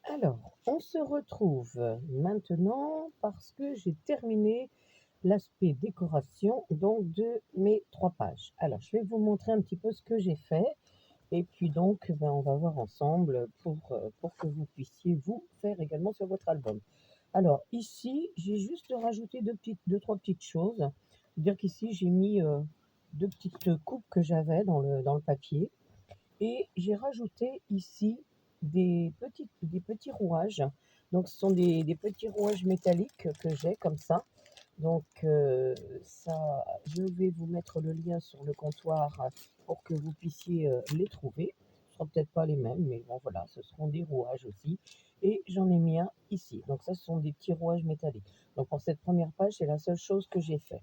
Alors, on se retrouve maintenant parce que j'ai terminé l'aspect décoration donc de mes 3 pages. Alors, je vais vous montrer un petit peu ce que j'ai fait et puis donc, ben, on va voir ensemble pour que vous puissiez vous faire également sur votre album. Alors ici, j'ai juste rajouté 2-3 petites choses. Dire qu'ici, j'ai mis, 2 petites coupes que j'avais dans le papier. Et j'ai rajouté ici des petits rouages. Donc ce sont des petits rouages métalliques que j'ai comme ça. Donc ça, je vais vous mettre le lien sur le comptoir pour que vous puissiez les trouver. Ce ne seront peut-être pas les mêmes, mais bon voilà, ce seront des rouages aussi. Et j'en ai mis un ici. Donc ça, ce sont des petits rouages métalliques. Donc pour cette première page, c'est la seule chose que j'ai fait.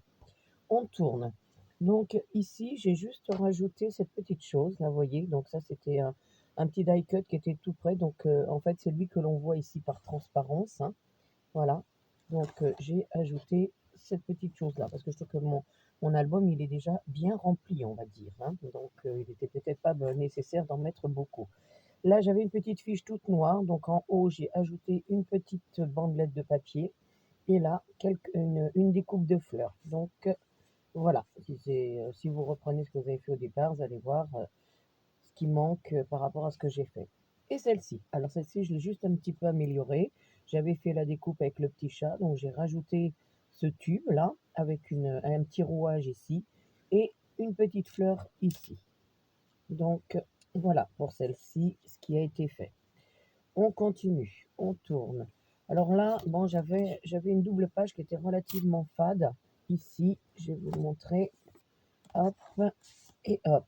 On tourne. Donc ici, j'ai juste rajouté cette petite chose là, vous voyez? Donc ça, c'était un petit die cut qui était tout prêt. Donc en fait, c'est lui que l'on voit ici par transparence, hein. Voilà. Donc j'ai ajouté cette petite chose-là parce que je trouve que mon album, il est déjà bien rempli, on va dire, hein. Donc il était peut-être pas, nécessaire d'en mettre beaucoup. Là, j'avais une petite fiche toute noire, donc en haut, j'ai ajouté une petite bandelette de papier et là, une découpe de fleurs. Donc voilà, si vous reprenez ce que vous avez fait au départ, vous allez voir, ce qui manque, par rapport à ce que j'ai fait. Et celle-ci, alors celle-ci, je l'ai juste un petit peu améliorée. J'avais fait la découpe avec le petit chat, donc j'ai rajouté ce tube-là avec un petit rouage ici et une petite fleur ici. Donc voilà pour celle-ci, ce qui a été fait. On continue, on tourne. Alors là, bon, j'avais une double page qui était relativement fade. Ici, je vais vous le montrer. Hop et hop.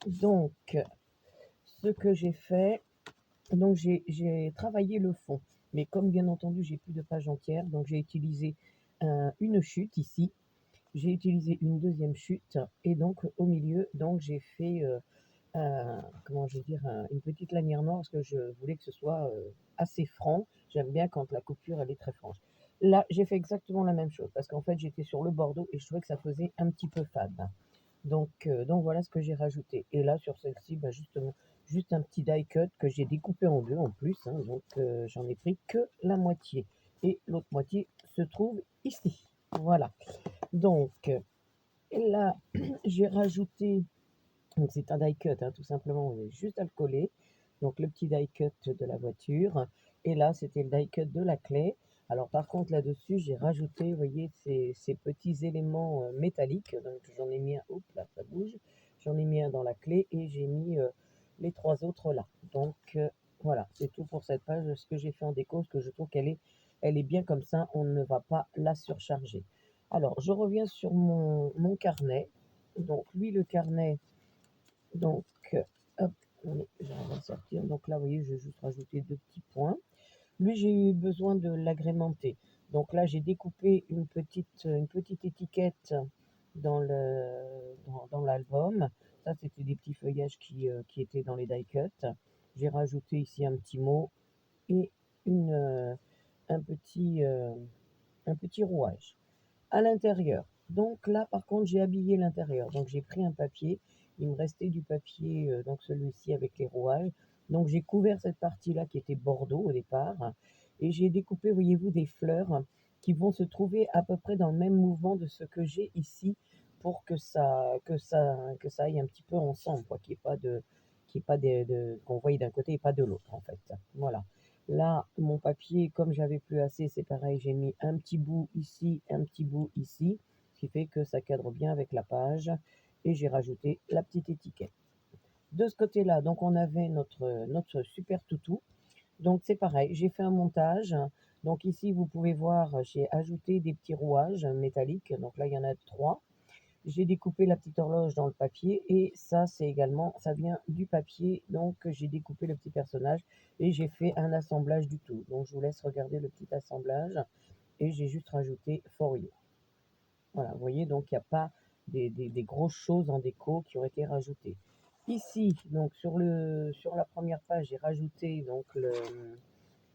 Donc, ce que j'ai fait, donc j'ai travaillé le fond. Mais comme bien entendu, j'ai plus de page entière, donc j'ai utilisé une chute ici. J'ai utilisé une deuxième chute et donc au milieu, donc j'ai fait comment je vais dire, une petite lanière noire parce que je voulais que ce soit assez franc. J'aime bien quand la coupure elle est très franche. Là, j'ai fait exactement la même chose parce qu'en fait j'étais sur le bordeaux et je trouvais que ça faisait un petit peu fade. Donc voilà ce que j'ai rajouté. Et là, sur celle-ci, bah, justement, juste un petit die cut que j'ai découpé en deux en plus, hein, donc j'en ai pris que la moitié. Et l'autre moitié se trouve ici. Voilà. Donc là, j'ai rajouté, donc c'est un die cut, hein, tout simplement, on est juste à le coller. Donc le petit die cut de la voiture. Et là, c'était le die cut de la clé. Alors par contre, là-dessus, j'ai rajouté, vous voyez, ces petits éléments métalliques. Donc j'en ai mis un, oups, là, ça bouge. J'en ai mis un dans la clé et j'ai mis les trois autres là. Donc voilà, c'est tout pour cette page. Ce que j'ai fait en déco, parce que je trouve elle est bien comme ça, on ne va pas la surcharger. Alors, je reviens sur mon carnet. Donc lui, le carnet, donc, hop, j'arrive à sortir. Donc là, vous voyez, j'ai juste rajouté deux petits points. Lui, j'ai eu besoin de l'agrémenter. Donc là, j'ai découpé une petite étiquette dans l'album. Ça, c'était des petits feuillages qui étaient dans les die cuts. J'ai rajouté ici un petit mot et une, un petit, euh, un petit rouage à l'intérieur. Donc là, par contre, j'ai habillé l'intérieur. Donc j'ai pris un papier. Il me restait du papier, donc celui-ci avec les rouages. Donc j'ai couvert cette partie-là qui était bordeaux au départ. Et j'ai découpé, voyez-vous, des fleurs qui vont se trouver à peu près dans le même mouvement de ce que j'ai ici pour que ça aille un petit peu ensemble, quoi, qu'il n'y ait pas qu'on voie d'un côté et pas de l'autre, en fait. Voilà. Là, mon papier, comme j'avais plus assez, c'est pareil, j'ai mis un petit bout ici, un petit bout ici, ce qui fait que ça cadre bien avec la page. Et j'ai rajouté la petite étiquette. De ce côté-là, donc on avait notre super toutou. Donc c'est pareil, j'ai fait un montage. Donc ici, vous pouvez voir, j'ai ajouté des petits rouages métalliques. Donc là, il y en a trois. J'ai découpé la petite horloge dans le papier et ça, c'est également, ça vient du papier. Donc, j'ai découpé le petit personnage et j'ai fait un assemblage du tout. Donc, je vous laisse regarder le petit assemblage et j'ai juste rajouté For You. Voilà, vous voyez, donc il n'y a pas des grosses choses en déco qui ont été rajoutées. Ici, donc sur la première page, j'ai rajouté donc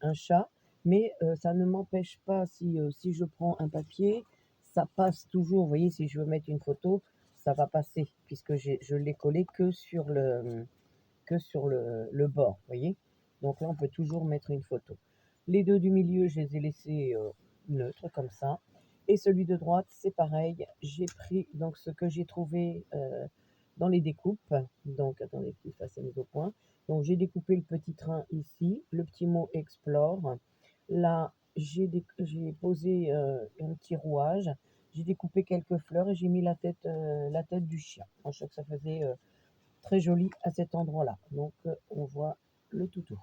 un chat, mais ça ne m'empêche pas, si je prends un papier, ça passe toujours. Vous voyez, si je veux mettre une photo, ça va passer, puisque je l'ai collé que sur le bord, vous voyez. Donc là, on peut toujours mettre une photo. Les deux du milieu, je les ai laissés neutres comme ça. Et celui de droite, c'est pareil. J'ai pris donc ce que j'ai trouvé dans les découpes. Donc, attendez qu'il fasse la mise au point. Donc, j'ai découpé le petit train ici, le petit mot Explore. Là, j'ai posé un petit rouage. J'ai découpé quelques fleurs et j'ai mis la tête du chien. Je trouve que ça faisait très joli à cet endroit-là. Donc, on voit le toutou.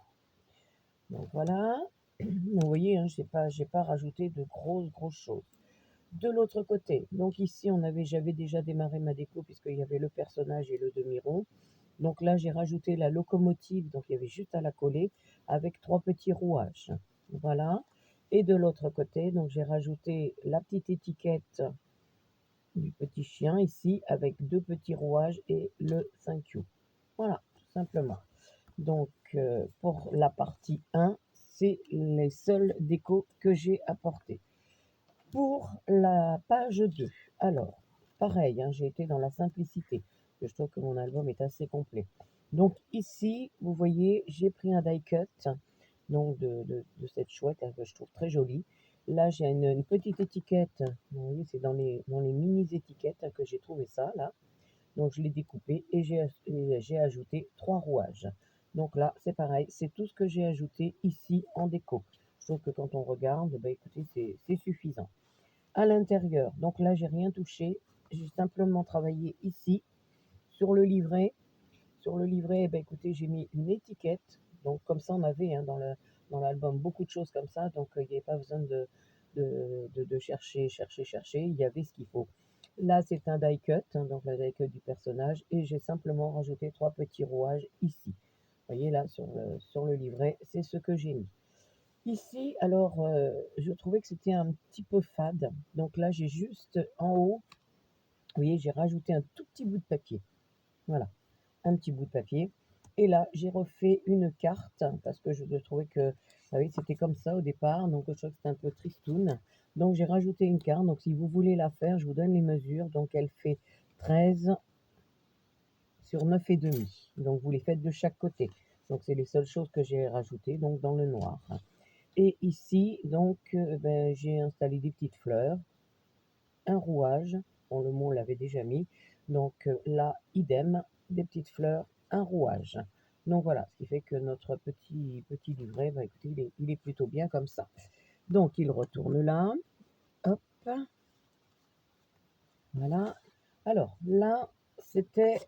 Donc voilà. Vous voyez, hein, j'ai pas rajouté de grosses choses. De l'autre côté, donc ici j'avais déjà démarré ma déco puisqu'il y avait le personnage et le demi-rond. Donc là j'ai rajouté la locomotive, donc il y avait juste à la coller avec 3 petits rouages. Voilà. Et de l'autre côté, donc j'ai rajouté la petite étiquette du petit chien ici avec 2 petits rouages et le 5U. Voilà, tout simplement. Donc pour la partie 1, c'est les seules décos que j'ai apportées. Pour la page 2, alors, pareil, hein, j'ai été dans la simplicité, parce que je trouve que mon album est assez complet. Donc ici, vous voyez, j'ai pris un die cut donc de cette chouette hein, que je trouve très jolie. Là, j'ai une petite étiquette, vous voyez, c'est dans les mini-étiquettes hein, que j'ai trouvé ça, là. Donc je l'ai découpé et j'ai ajouté 3 rouages. Donc là, c'est pareil, c'est tout ce que j'ai ajouté ici en déco. Je trouve que quand on regarde, bah, écoutez, c'est suffisant. À l'intérieur, donc là, j'ai rien touché. J'ai simplement travaillé ici sur le livret. Sur le livret, eh ben, écoutez, j'ai mis une étiquette. Donc comme ça, on avait hein, dans l'album beaucoup de choses comme ça. Donc il n'y avait pas besoin de chercher. Il y avait ce qu'il faut. Là, c'est un die cut, hein, donc la die cut du personnage. Et j'ai simplement rajouté 3 petits rouages ici. Vous voyez là, sur le livret, c'est ce que j'ai mis. Ici, alors, je trouvais que c'était un petit peu fade. Donc là, j'ai juste en haut, vous voyez, j'ai rajouté un tout petit bout de papier. Voilà, un petit bout de papier. Et là, j'ai refait une carte parce que je trouvais que oui, c'était comme ça au départ. Donc, je trouvais que c'était un peu tristoun. Donc, j'ai rajouté une carte. Donc, si vous voulez la faire, je vous donne les mesures. Donc, elle fait 13 sur 9,5. Donc, vous les faites de chaque côté. Donc, c'est les seules choses que j'ai rajoutées donc dans le noir. Et ici, donc, ben, j'ai installé des petites fleurs, un rouage, bon, le mot on l'avait déjà mis, donc là, idem, des petites fleurs, un rouage. Donc voilà, ce qui fait que notre petit livret, ben, écoutez, il est plutôt bien comme ça. Donc il retourne là, hop, voilà. Alors là, c'était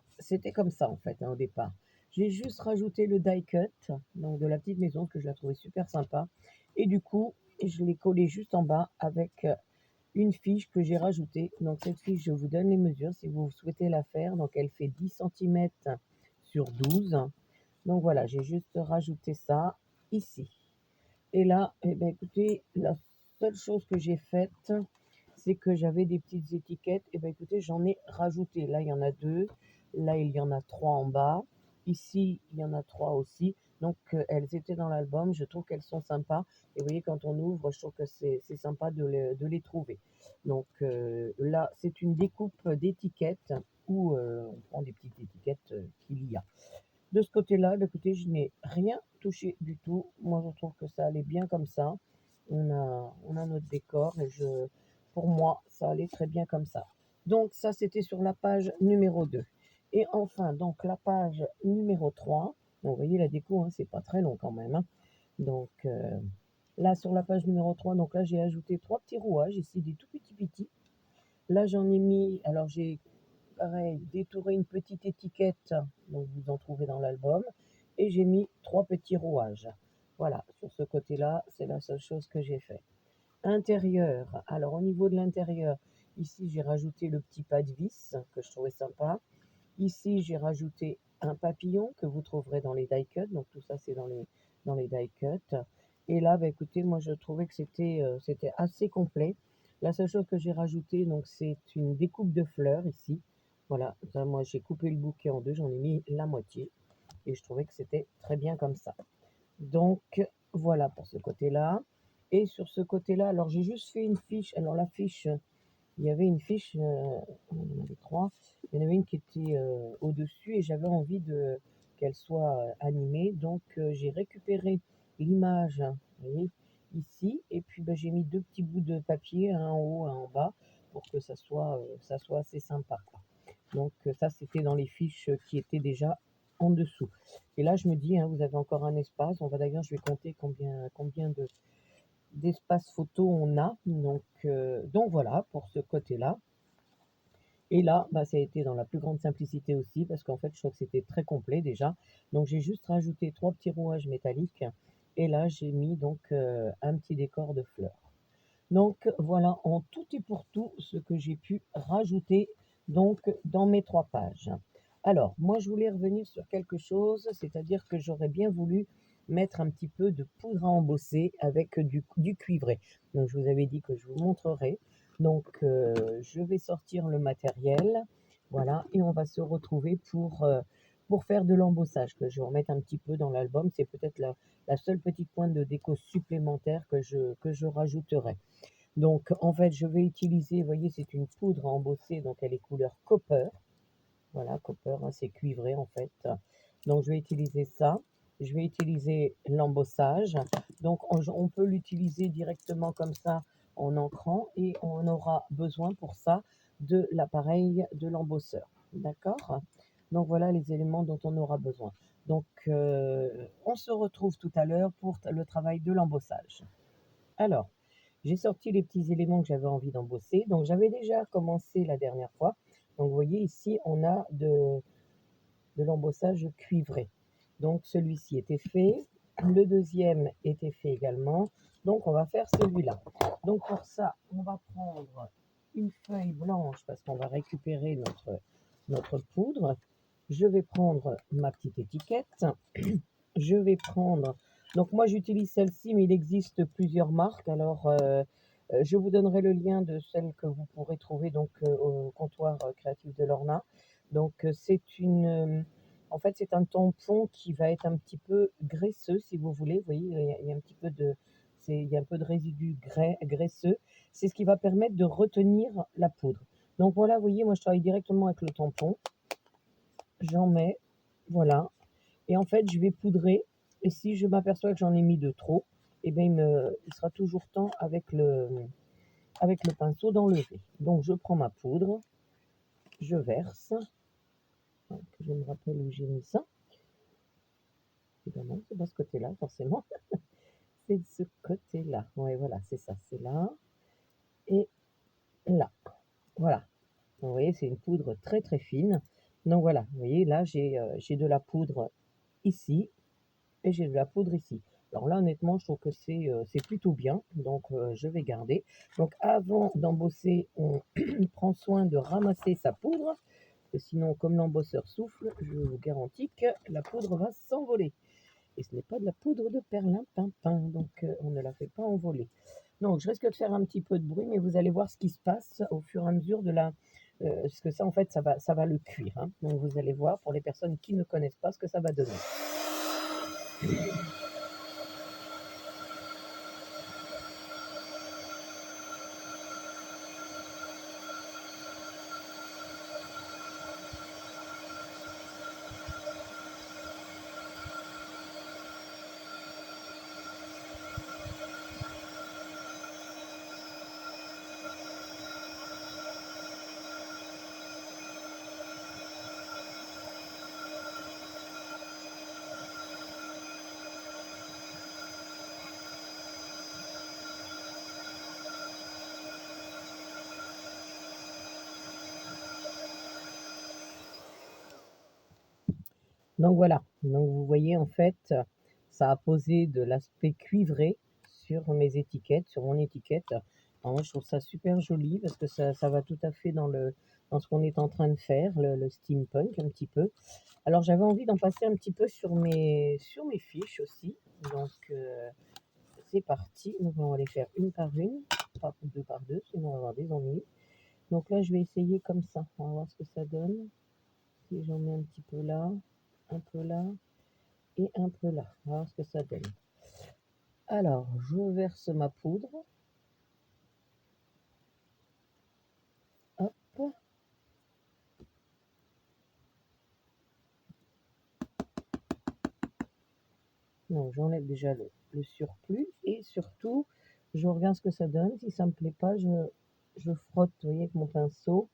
comme ça en fait hein, au départ. J'ai juste rajouté le die cut, donc de la petite maison, que je la trouvais super sympa. Et du coup, je l'ai collé juste en bas avec une fiche que j'ai rajoutée. Donc cette fiche, je vous donne les mesures si vous souhaitez la faire. Donc elle fait 10 centimètres sur 12. Donc voilà, j'ai juste rajouté ça ici. Et là, eh ben, écoutez, la seule chose que j'ai faite, c'est que j'avais des petites étiquettes. Et ben écoutez, j'en ai rajouté. Là, il y en a 2. Là, il y en a 3 en bas. Ici, il y en a 3 aussi. Donc, elles étaient dans l'album. Je trouve qu'elles sont sympas. Et vous voyez, quand on ouvre, je trouve que c'est sympa de les trouver. Donc, là, c'est une découpe d'étiquettes où on prend des petites étiquettes qu'il y a. De ce côté-là, bah, écoutez, je n'ai rien touché du tout. Moi, je trouve que ça allait bien comme ça. On a notre décor et pour moi, ça allait très bien comme ça. Donc, ça, c'était sur la page numéro 2. Et enfin, donc, la page numéro 3. Donc, vous voyez, la déco, hein, c'est pas très long quand même, hein. Donc, là, sur la page numéro 3, donc là, j'ai ajouté 3 petits rouages, ici, des tout petits. Là, j'en ai mis, alors j'ai pareil, détouré une petite étiquette, donc vous en trouvez dans l'album, et j'ai mis 3 petits rouages. Voilà, sur ce côté-là, c'est la seule chose que j'ai fait. Intérieur, alors au niveau de l'intérieur, ici j'ai rajouté le petit pas de vis que je trouvais sympa. Ici j'ai rajouté un papillon que vous trouverez dans les die cuts, donc tout ça c'est dans les die cuts. Et là, bah, écoutez, moi je trouvais que c'était assez complet. La seule chose que j'ai rajoutée, donc c'est une découpe de fleurs ici. Voilà, ça, moi j'ai coupé le bouquet en deux, j'en ai mis la moitié et je trouvais que c'était très bien comme ça. Donc voilà pour ce côté-là. Et sur ce côté-là, alors j'ai juste fait une fiche. Alors la fiche, il y avait une fiche, il y en avait 3. Il y en avait une qui était au-dessus et j'avais envie qu'elle soit animée. Donc j'ai récupéré l'image, vous voyez, ici, et puis j'ai mis deux petits bouts de papier, un en haut, un en bas, pour que ça soit assez sympa, quoi. Donc ça, c'était dans les fiches qui étaient déjà en dessous. Et là, je me dis, hein, vous avez encore un espace. On va d'ailleurs, je vais compter combien d'espace photo on a. Donc voilà, pour ce côté-là. Et là, ça a été dans la plus grande simplicité aussi, parce qu'en fait, je crois que c'était très complet déjà. Donc j'ai juste rajouté trois petits rouages métalliques. Et là, j'ai mis donc un petit décor de fleurs. Donc voilà en tout et pour tout ce que j'ai pu rajouter donc dans mes 3 pages. Alors moi je voulais revenir sur quelque chose, c'est-à-dire que j'aurais bien voulu mettre un petit peu de poudre à embosser avec du cuivré. Donc je vous avais dit que je vous montrerai. Donc je vais sortir le matériel, voilà, et on va se retrouver pour faire de l'embossage, que je vais remettre un petit peu dans l'album. C'est peut-être la seule petite pointe de déco supplémentaire que je rajouterai. Donc, en fait, je vais utiliser, vous voyez, c'est une poudre à embosser, donc elle est couleur copper. Voilà, copper, hein, c'est cuivré en fait. Donc, je vais utiliser ça. Je vais utiliser l'embossage. Donc, on peut l'utiliser directement comme ça en encrant et on aura besoin pour ça de l'appareil de l'embosseur. D'accord? Donc, voilà les éléments dont on aura besoin. Donc, on se retrouve tout à l'heure pour le travail de l'embossage. Alors, j'ai sorti les petits éléments que j'avais envie d'embosser. Donc, j'avais déjà commencé la dernière fois. Donc, vous voyez ici, on a de l'embossage cuivré. Donc, celui-ci était fait. Le deuxième était fait également. Donc, on va faire celui-là. Donc, pour ça, on va prendre une feuille blanche parce qu'on va récupérer notre poudre. Je vais prendre ma petite étiquette. Je vais prendre... Donc moi j'utilise celle-ci, mais il existe plusieurs marques. Alors je vous donnerai le lien de celle que vous pourrez trouver donc au comptoir créatif de Lorna. Donc en fait c'est un tampon qui va être un petit peu graisseux si vous voulez. Vous voyez, il y a un petit peu il y a un peu de résidu graisseux. C'est ce qui va permettre de retenir la poudre. Donc voilà, vous voyez, moi je travaille directement avec le tampon. J'en mets, voilà. Et en fait, je vais poudrer. Et si je m'aperçois que j'en ai mis de trop, eh bien, il sera toujours temps avec le pinceau d'enlever. Donc, je prends ma poudre, je verse. Donc, je me rappelle où j'ai mis ça. Évidemment, c'est pas ce côté-là, forcément. C'est de ce côté-là. Oui, voilà, c'est ça. C'est là et là. Voilà. Donc, vous voyez, c'est une poudre très, très fine. Donc, voilà. Vous voyez, là, j'ai de la poudre ici. Et j'ai de la poudre ici. Alors là, honnêtement, je trouve que c'est plutôt bien, donc je vais garder. Donc avant d'embosser, on prend soin de ramasser sa poudre, parce que sinon, comme l'embosseur souffle, je vous garantis que la poudre va s'envoler. Et ce n'est pas de la poudre de perlimpinpin, donc on ne la fait pas envoler. Donc je risque de faire un petit peu de bruit, mais vous allez voir ce qui se passe au fur et à mesure de la... parce que ça, en fait, ça va le cuire, hein. Donc vous allez voir, pour les personnes qui ne connaissent pas, ce que ça va donner. Donc voilà, donc vous voyez en fait, ça a posé de l'aspect cuivré sur mes étiquettes, sur mon étiquette. Alors moi je trouve ça super joli parce que ça va tout à fait dans ce qu'on est en train de faire, le steampunk un petit peu. Alors j'avais envie d'en passer un petit peu sur mes fiches aussi. Donc c'est parti, donc on va les faire une par une, pas deux par deux, sinon on va avoir des ennuis. Donc là je vais essayer comme ça, on va voir ce que ça donne. Si j'en mets un petit peu là, un peu là et un peu là. On va voir ce que ça donne. Alors, je verse ma poudre. Hop. Donc j'enlève déjà le surplus et surtout, je regarde ce que ça donne. Si ça me plaît pas, je frotte, vous voyez, avec mon pinceau.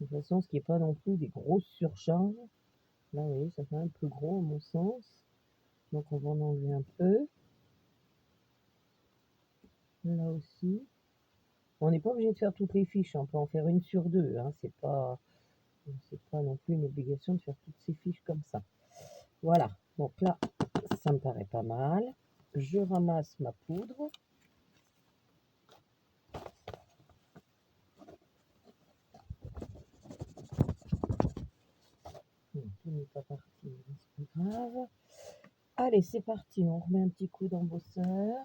De toute façon, ce qui n'est pas non plus des grosses surcharges. Là, vous voyez, ça fait un peu gros à mon sens. Donc on va en enlever un peu. Là aussi. On n'est pas obligé de faire toutes les fiches, on peut en faire une sur deux. Hein. C'est pas non plus une obligation de faire toutes ces fiches comme ça. Voilà. Donc là, ça me paraît pas mal. Je ramasse ma poudre. Tout n'est pas parti, c'est pas grave. Allez, c'est parti. On remet un petit coup d'embosseur.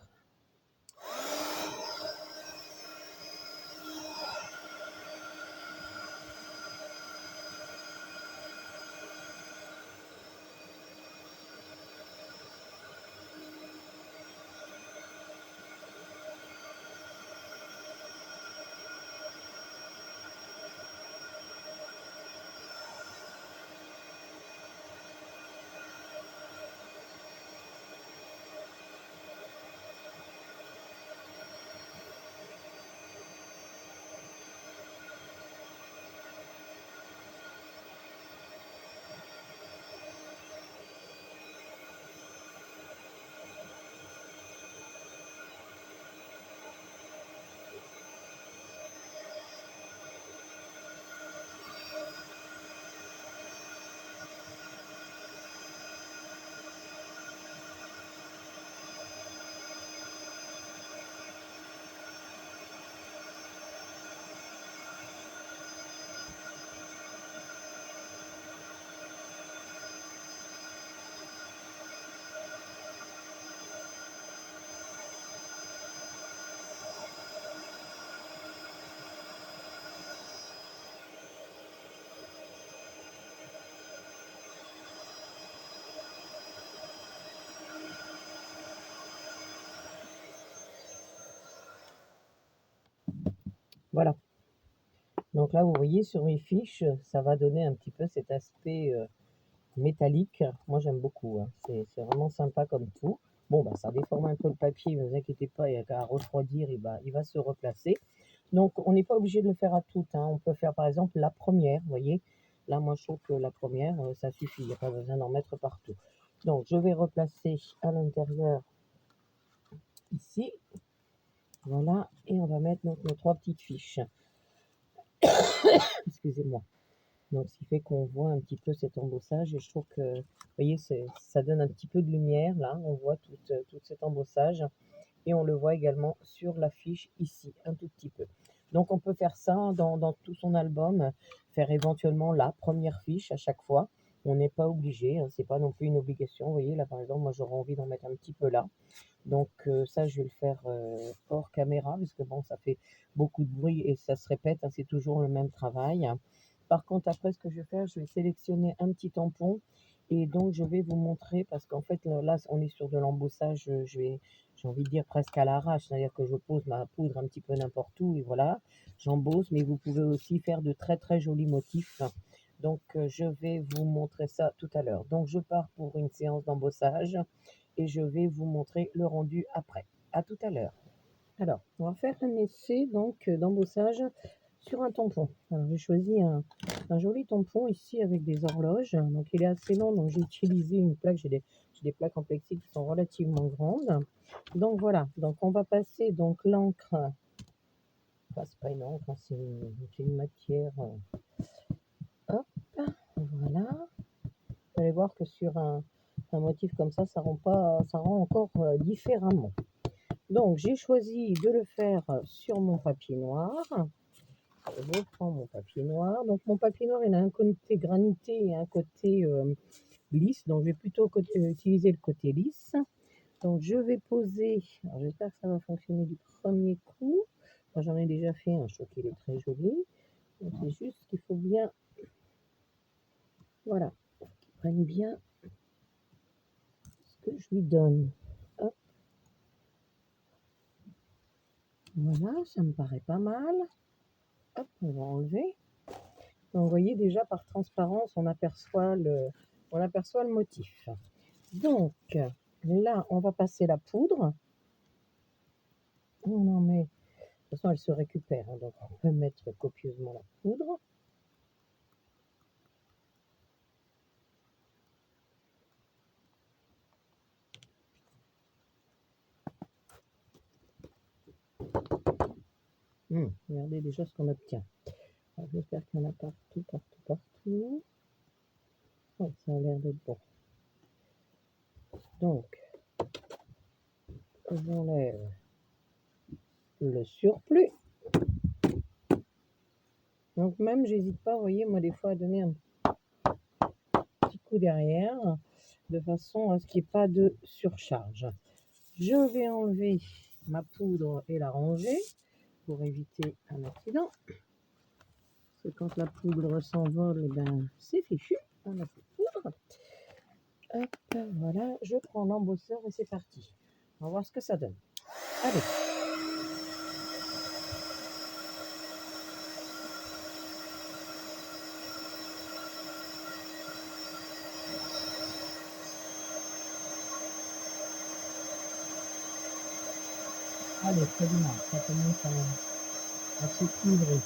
Voilà. Donc là, vous voyez, sur mes fiches, ça va donner un petit peu cet aspect métallique. Moi, j'aime beaucoup. Hein. C'est vraiment sympa comme tout. Bon, bah, ça déforme un peu le papier, mais ne vous inquiétez pas, il n'y a qu'à refroidir, il va se replacer. Donc, on n'est pas obligé de le faire à toutes. Hein. On peut faire, par exemple, la première, vous voyez. Là, moi, je trouve que la première, ça suffit. Il n'y a pas besoin d'en mettre partout. Donc, je vais replacer à l'intérieur, ici. Voilà. Et on va mettre donc nos 3 petites fiches. Excusez-moi. Donc, ce qui fait qu'on voit un petit peu cet embossage. Et je trouve que, vous voyez, ça donne un petit peu de lumière. Là, on voit tout cet embossage. Et on le voit également sur l'affiche ici, un tout petit peu. Donc, on peut faire ça dans tout son album, faire éventuellement la première fiche à chaque fois. On n'est pas obligé, hein, c'est pas non plus une obligation. Vous voyez, là, par exemple, moi, j'aurais envie d'en mettre un petit peu là. Donc, ça, je vais le faire hors caméra, parce que bon, ça fait beaucoup de bruit et ça se répète, hein, c'est toujours le même travail. Par contre, après, ce que je vais faire, je vais sélectionner un petit tampon et donc je vais vous montrer, parce qu'en fait, là, on est sur de l'embossage, j'ai envie de dire presque à l'arrache, c'est-à-dire que je pose ma poudre un petit peu n'importe où et voilà, j'embosse, mais vous pouvez aussi faire de très très jolis motifs. Donc, je vais vous montrer ça tout à l'heure. Donc, je pars pour une séance d'embossage et je vais vous montrer le rendu après. À tout à l'heure. Alors, on va faire un essai donc d'embossage sur un tampon. Alors, j'ai choisi un joli tampon ici avec des horloges. Donc, il est assez long, donc j'ai utilisé une plaque. J'ai des plaques en plexi qui sont relativement grandes. Donc, voilà. Donc, on va passer donc l'encre. Enfin, c'est pas une encre, hein, c'est une matière. Hop, voilà. Vous allez voir que sur un motif comme ça rend pas, ça rend encore différemment. Donc, j'ai choisi de le faire sur mon papier noir. Je reprends mon papier noir. Donc, mon papier noir, il a un côté granité et un côté lisse. Donc, je vais plutôt utiliser le côté lisse. Donc, je vais poser. Alors, j'espère que ça va fonctionner du premier coup. Moi, j'en ai déjà fait un. Je trouve qu'il est très joli. Donc, c'est juste qu'il faut bien. Voilà. Qu'il prenne bien ce que je lui donne. Hop. Voilà, ça me paraît pas mal. Hop, on va enlever. Donc, vous voyez déjà par transparence, on aperçoit le motif. Donc, Là, on va passer la poudre. On en met, de toute façon, elle se récupère, hein, donc on peut mettre copieusement la poudre. Regardez déjà ce qu'on obtient. Alors, j'espère qu'il y en a partout, partout, partout. Ouais, ça a l'air d'être bon. Donc, j'enlève le surplus. Donc même, j'hésite pas, vous voyez, moi des fois à donner un petit coup derrière, de façon à ce qu'il n'y ait pas de surcharge. Je vais enlever ma poudre et la ranger pour éviter un accident. Parce que quand la poudre s'envole, eh ben, c'est fichu, on n'a plus de poudre. Hop, voilà, je prends l'embosseur et c'est parti. On va voir ce que ça donne. Allez. Allez, très bien, ça commence à s'équilibrer.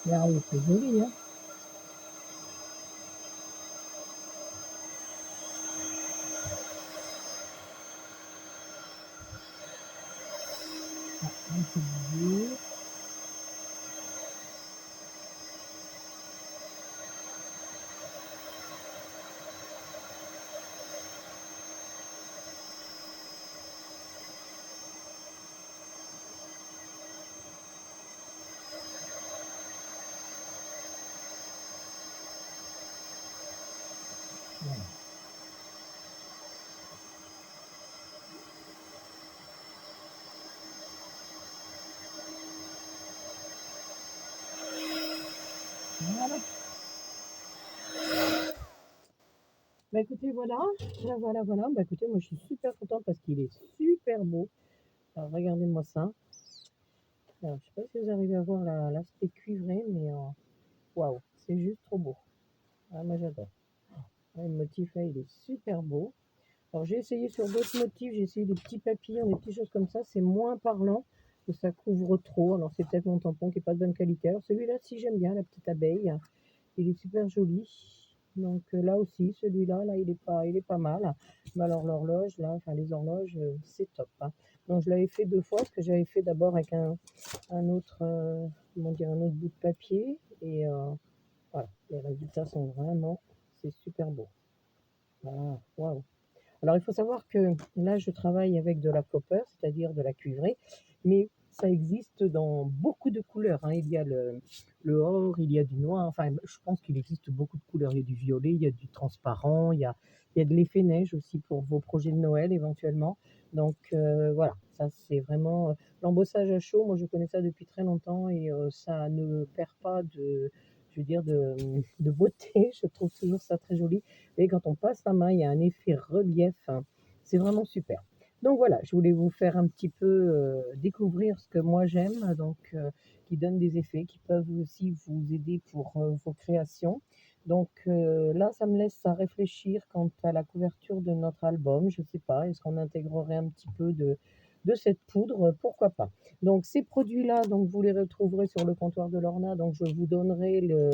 Regardez, c'est joli, hein. Ah, un peu dur. Voilà. Voilà. Bah écoutez, voilà, voilà. Bah écoutez, moi je suis super contente parce qu'il est super beau. Alors regardez-moi ça. Alors, je sais pas si vous arrivez à voir l'aspect cuivré, mais waouh, c'est juste trop beau. Ah, moi j'adore. Ouais, le motif là, il est super beau. Alors j'ai essayé sur d'autres motifs, j'ai essayé des petits papillons, des petites choses comme ça, c'est moins parlant, que ça couvre trop. Alors c'est peut-être mon tampon qui est pas de bonne qualité. Alors celui-là, si j'aime bien, la petite abeille, il est super joli. Donc là aussi, celui-là, là, il est pas mal. Mais alors l'horloge, là, enfin les horloges, c'est top, hein. Donc je l'avais fait deux fois, parce que j'avais fait d'abord avec un autre, comment dire, un autre bout de papier. Et voilà, les résultats sont vraiment, c'est super beau. Voilà, waouh. Alors, il faut savoir que là, je travaille avec de la copper, c'est-à-dire de la cuivrée, mais ça existe dans beaucoup de couleurs, hein. Il y a le or, il y a du noir, enfin, je pense qu'il existe beaucoup de couleurs. Il y a du violet, il y a du transparent, il y a de l'effet neige aussi pour vos projets de Noël éventuellement. Donc, voilà, ça c'est vraiment l'embossage à chaud. Moi, je connais ça depuis très longtemps et ça ne perd pas de, je veux dire, de beauté. Je trouve toujours ça très joli. Et quand on passe la main, il y a un effet relief, hein. C'est vraiment super. Donc voilà, je voulais vous faire un petit peu découvrir ce que moi j'aime, donc qui donne des effets, qui peuvent aussi vous aider pour vos créations. Donc là, ça me laisse à réfléchir quant à la couverture de notre album. Je ne sais pas, est-ce qu'on intégrerait un petit peu de cette poudre? Pourquoi pas? Donc ces produits-là, donc vous les retrouverez sur le comptoir de Lorna. Donc je vous donnerai le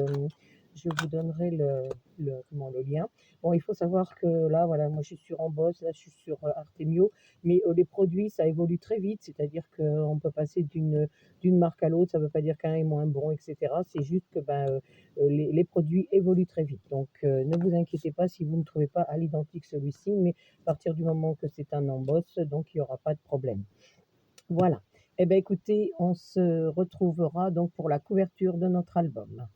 lien. Bon, il faut savoir que là, voilà, moi je suis sur Emboss, là je suis sur Artemio, mais les produits, ça évolue très vite, c'est-à-dire qu'on peut passer d'une marque à l'autre, ça ne veut pas dire qu'un est moins bon, etc. C'est juste que ben, les produits évoluent très vite. Donc ne vous inquiétez pas si vous ne trouvez pas à l'identique celui-ci, mais à partir du moment que c'est un Emboss, donc il n'y aura pas de problème. Voilà. Eh bien écoutez, on se retrouvera donc pour la couverture de notre album.